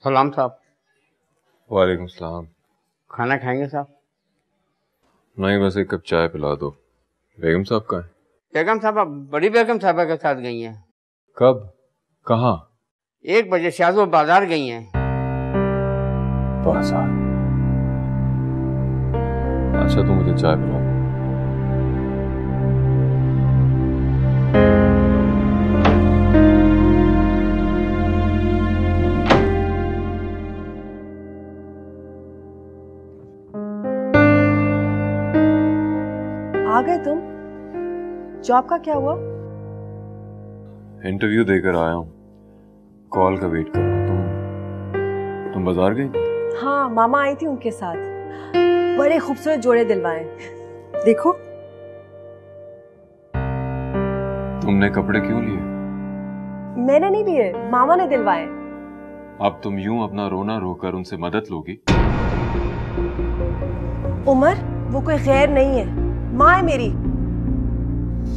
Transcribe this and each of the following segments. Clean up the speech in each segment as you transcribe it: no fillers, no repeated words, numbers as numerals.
सलाम साहब। वालेकुम सलाम। खाना खाएंगे साहब? नहीं, बस एक कप चाय पिला दो। बेगम साहब कहाँ है? बेगम साहब बड़ी बेगम साहबा के साथ गई हैं। कब? कहाँ? 1 बजे शाहजो बाजार गई हैं। बाजार? अच्छा, तुम मुझे चाय पिलाओ। आ गए तुम? जॉब का क्या हुआ? इंटरव्यू देकर आया हूँ, कॉल का वेट कर रहा हूँ। तुम बाजार गई? हाँ, मामा आई थी उनके साथ। बड़े खूबसूरत जोड़े दिलवाए। देखो। तुमने कपड़े क्यों लिए? मैंने नहीं लिए, मामा ने दिलवाए। अब तुम यूं अपना रोना रोकर उनसे मदद लोगी? उमर, वो कोई गैर नहीं है, माँ है मेरी।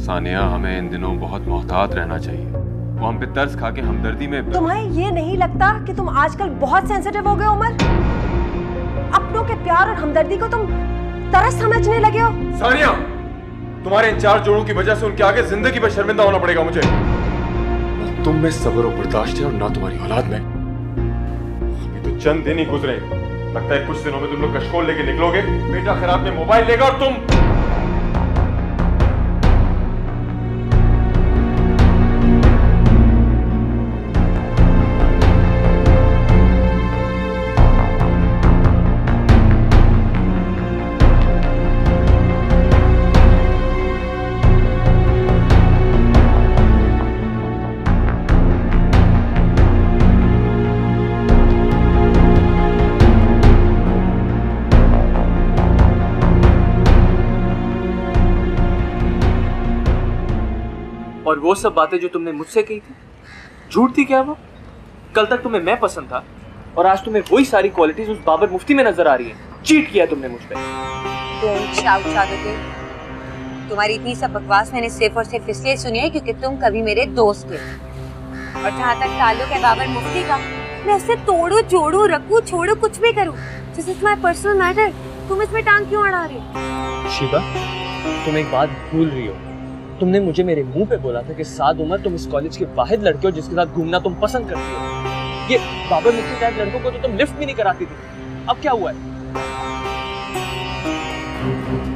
सानिया, हमें इन दिनों बहुत मोहतात रहना चाहिए। वो हम पे तरस खा के हमदर्दी में। तुम्हें ये नहीं लगता कि तुम आजकल बहुत सेंसिटिव हो गए उमर? अपनों के प्यार और हमदर्दी को तुम तरस समझने लगे हो। सानिया, तुम्हारे इन 4 जोड़ों की वजह से उनके आगे जिंदगी पर शर्मिंदा होना पड़ेगा मुझे। ना तुम में सब्र और बर्दाश्त है और ना तुम्हारी औलाद में। अभी तो चंद दिन ही गुजरे, लगता है कुछ दिनों में तुम लोग कशकोल लेके निकलोगे। बेटा खराब में मोबाइल लेगा और तुम। और वो सब बातें जो तुमने मुझसे कही थी, झूठ थी क्या वो? कल तक तुम्हें मैं पसंद था और आज तुम्हें वही सारी क्वालिटीज उस बाबर मुफ्ती में नजर आ रही है। चीट किया तुमने मुझ पे। डोंट शाउट शादते। तुम्हारी इतनी सब बकवास मैंने सिर्फ और सिर्फ इसलिए सुनी है क्योंकि तुम कभी मेरे दोस्त थे। और जहाँ तक ताल्लुक है बाबर मुफ्ती का, मैं उससे तोड़ू जोड़ू रखूं छोड़ू कुछ भी करूं, this is my personal matter. तुम इसमें टांग क्यों अड़ा रही हो? शिबा, तुम एक बात भूल रही हो। तुमने मुझे मेरे मुंह पे बोला था कि साद उमर तुम इस कॉलेज के वाहिद लड़के हो जिसके साथ घूमना तुम पसंद करती हो। ये बाबर मुफ्ती टाइप लड़कों को तो तुम लिफ्ट भी नहीं कराती थी। अब क्या हुआ है?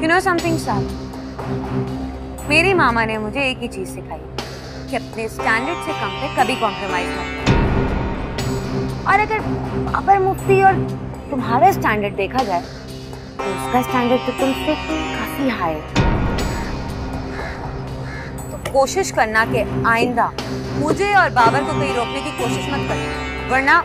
You know something साहब, मेरे मामा ने मुझे एक ही चीज सिखाई कि अपने स्टैंडर्ड से कम पे कभी कॉम्प्रोमाइज मत करो। और अगर बाबर मुफ्ती और तुम्हारा स्टैंडर्ड देखा जाए तो उसका स्टैंडर्ड तो तुमसे काफी हाई है। कोशिश करना कि आइंदा मुझे और बाबर को कहीं रोकने की कोशिश मत करना, वरना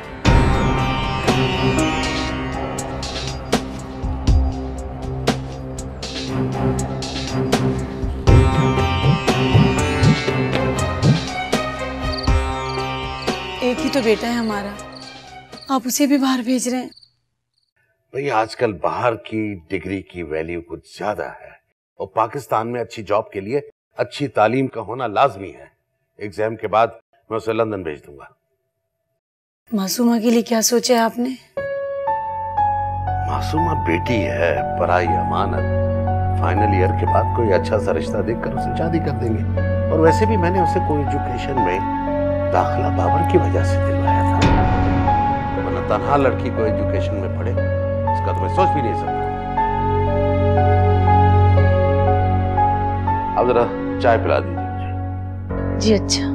एक ही तो बेटा है हमारा, आप उसे भी बाहर भेज रहे हैं। भाई, आजकल बाहर की डिग्री की वैल्यू कुछ ज्यादा है और पाकिस्तान में अच्छी जॉब के लिए अच्छी तालीम का होना लाजमी है। एग्जाम के बाद मैं उसे लंदन भेज दूंगा। मासूमा के लिए क्या सोचा है आपने? मासूमा बेटी है, पराई अमानत। फाइनल ईयर के बाद कोई अच्छा सा रिश्ता देखकर उसे शादी कर देंगे। और वैसे भी मैंने उसे कोई एजुकेशन में दाखिला बाबर की वजह से दिलवाया था, वरना तनहा लड़की को एजुकेशन में पढ़े इसका तो मैं सोच भी नहीं सकता। अब जरा चाय पिला दीजिए मुझे। जी अच्छा।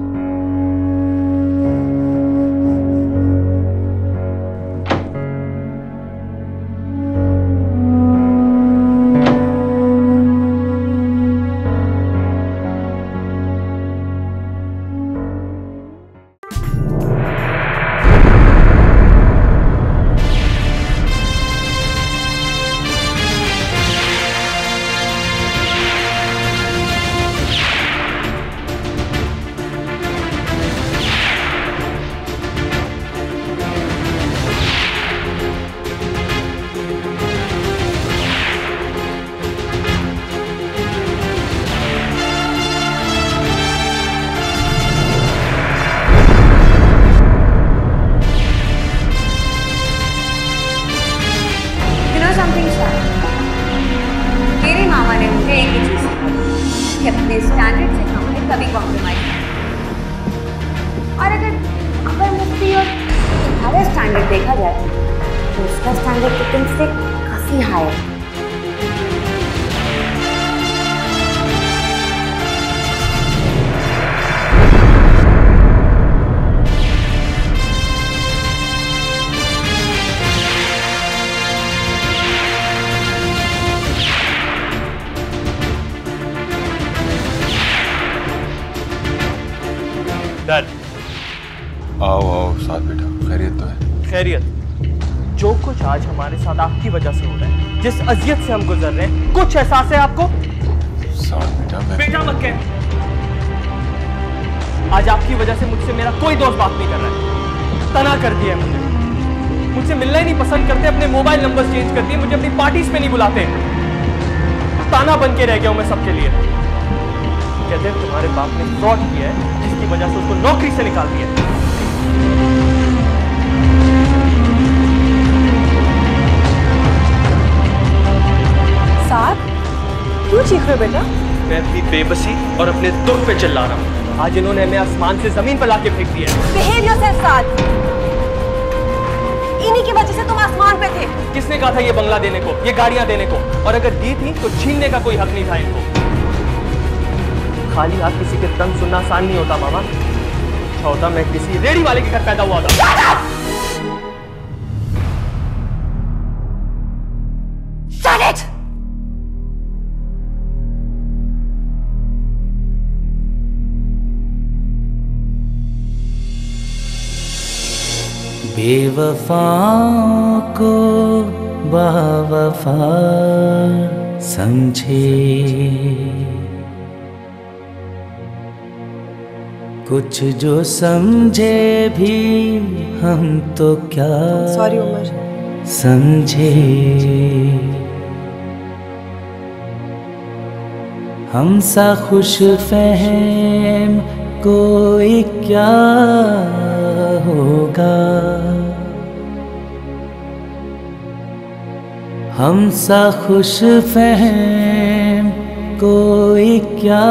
अगर बाबर मुफ्ती और तुम्हारा स्टैंडर्ड देखा जाए तो उसका स्टैंडर्ड तो तुमसे काफी हाई है। डर आओ आओ साथ बेटा, खैरियत तो है? खैरियत। जो कुछ आज हमारे साथ आपकी वजह से हो रहा है, जिस अजियत से हम गुजर रहे हैं, कुछ एहसास है आपको? साथ बेटा, मैं बेटा मत कह। आज आपकी वजह से मुझसे मेरा कोई दोस्त बात नहीं कर रहा है। तना कर दिया है मुझसे मिलना ही नहीं पसंद करते, अपने मोबाइल नंबर चेंज कर दिए, मुझे अपनी पार्टीज पे नहीं बुलाते। ताना बन के रह गया हूं मैं सबके लिए। कहते हैं तुम्हारे बाप ने फ्रॉड किया है जिसकी वजह से उसको नौकरी से निकाल दिया। साथ क्यों चीख रहे हो बेटा? मैं अपनी बेबसी और अपने दुख पे चिल्ला रहा हूँ। आज इन्होंने हमें आसमान से जमीन पर लाके फेंक दिया है। बिहेव योरसेल्फ साथ। इन्हीं की वजह से तुम आसमान पे थे। किसने कहा था ये बंगला देने को, ये गाड़ियां देने को? और अगर दी थी तो छीनने का कोई हक नहीं था इनको। खाली हाथ किसी के तंग सुनना आसान नहीं होता मामा। अच्छा होता मैं किसी रेडी वाले के घर पैदा हुआ था। बेवफाओं को बावफा समझे, कुछ जो समझे भी हम तो क्या सॉरी उमर। समझे। हम सा खुश फहम कोई क्या होगा, हम सा खुश फहम कोई क्या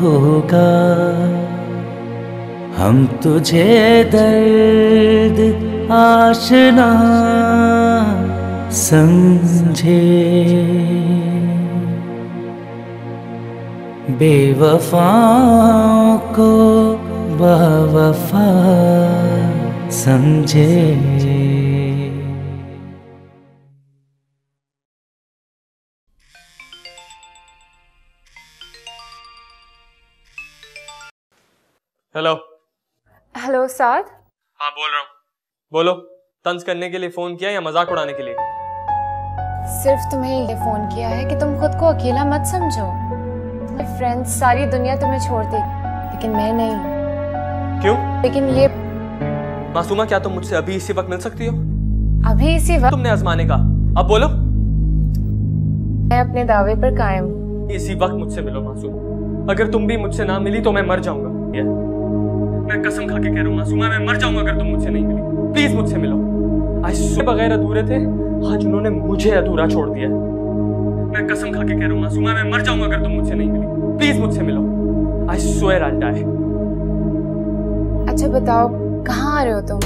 होगा। हम तुझे दर्द आशना समझे, बेवफाओं को बावफा समझे। हेलो। हेलो साद। हाँ बोल रहा हूँ। बोलो। तंज करने के लिए फोन किया या मजाक उड़ाने के लिए? सिर्फ तुम्हें ये फोन किया है कि तुम खुद को अकेला मत समझो। तुम्हारे फ्रेंड्स, सारी दुनिया तुम्हें छोड़ देगी लेकिन मैं नहीं। क्यों? लेकिन ये मासूमा, क्या तुम मुझसे अभी इसी वक्त मिल सकती हो? अभी इसी वक्त? तुमने आजमाने का, अब बोलो। मैं अपने दावे पर कायम हूँ। इसी वक्त मुझसे मिलो मासूम। अगर तुम भी मुझसे ना मिली तो मैं मर जाऊंगा। मैं कसम खा के कह रहा हूँ मासूमा, मैं मर जाऊंगा अगर तुम मुझसे नहीं मिली। प्लीज मुझसे मिलो। आज बगैर अधूरे थे, आज उन्होंने मुझे अधूरा छोड़ दिया। मैं कसम खा के कह रहा हूँ मासूमा, मैं मर जाऊंगा अगर तुम मुझसे नहीं मिली। प्लीज मुझसे मिलो। I swear I die. अच्छा बताओ, कहाँ आ रहे हो तुम?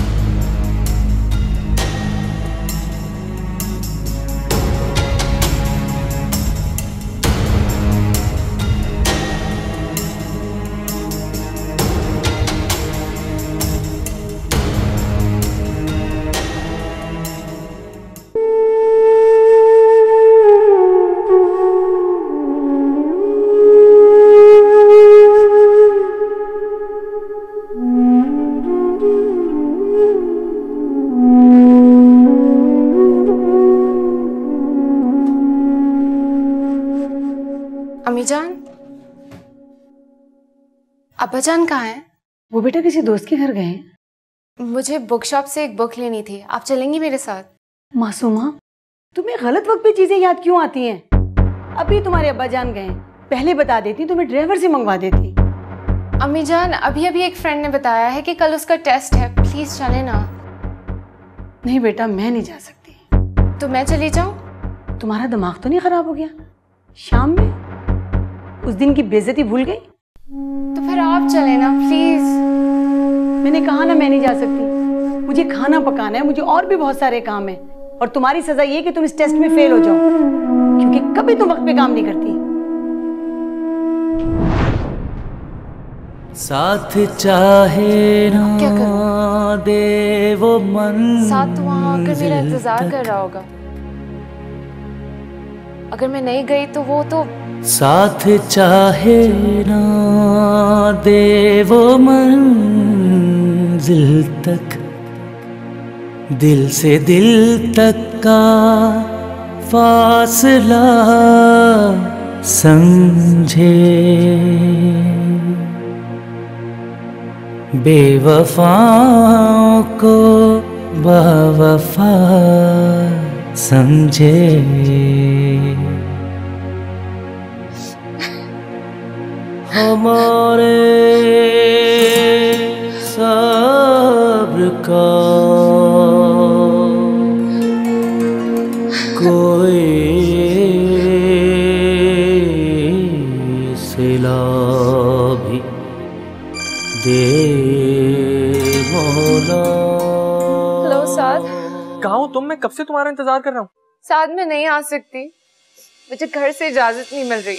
अम्मीजान, अब्बाजान कहाँ हैं? वो बेटा किसी दोस्त के घर गए हैं। मुझे बुक शॉप से एक बुक लेनी थी, आप चलेंगी मेरे साथ? मासूमा, तुम्हें गलत वक्त पे चीजें याद क्यों आती हैं? अभी तुम्हारे अब्बाजान गए, पहले बता देती तो मैं ड्राइवर से मंगवा देती। अम्मीजान, अभी अभी एक फ्रेंड ने बताया है कि कल उसका टेस्ट है, प्लीज चले ना। नहीं बेटा, मैं नहीं जा सकती। तो मैं चली जाऊं? तुम्हारा दिमाग तो नहीं खराब हो गया? शाम में उस दिन की बेइज्जती भूल गई? तो फिर आप चले ना प्लीज। मैंने कहा ना मैं नहीं जा सकती। मुझे खाना पकाना है, मुझे और भी बहुत सारे काम है। और तुम्हारी सजा ये कि तुम इस टेस्ट में फेल हो जाओ, क्योंकि कभी तुम वक्त पे काम नहीं करती। साथ चाहे ना क्या करूं? दे वो मन, साथ तो वहां आकर मेरा इंतजार कर रहा होगा। अगर मैं नहीं गई तो वो तो साथ चाहे ना दे वो मंजिल तक, दिल से दिल तक का फासला समझे। बेवफाओं को बावफा समझे। हमारे सब्र का कोई सिला भी दे मौला। हेलो साथ। कहाँ हो तुम? मैं कब से तुम्हारा इंतजार कर रहा हूँ। साथ में नहीं आ सकती, मुझे घर से इजाजत नहीं मिल रही।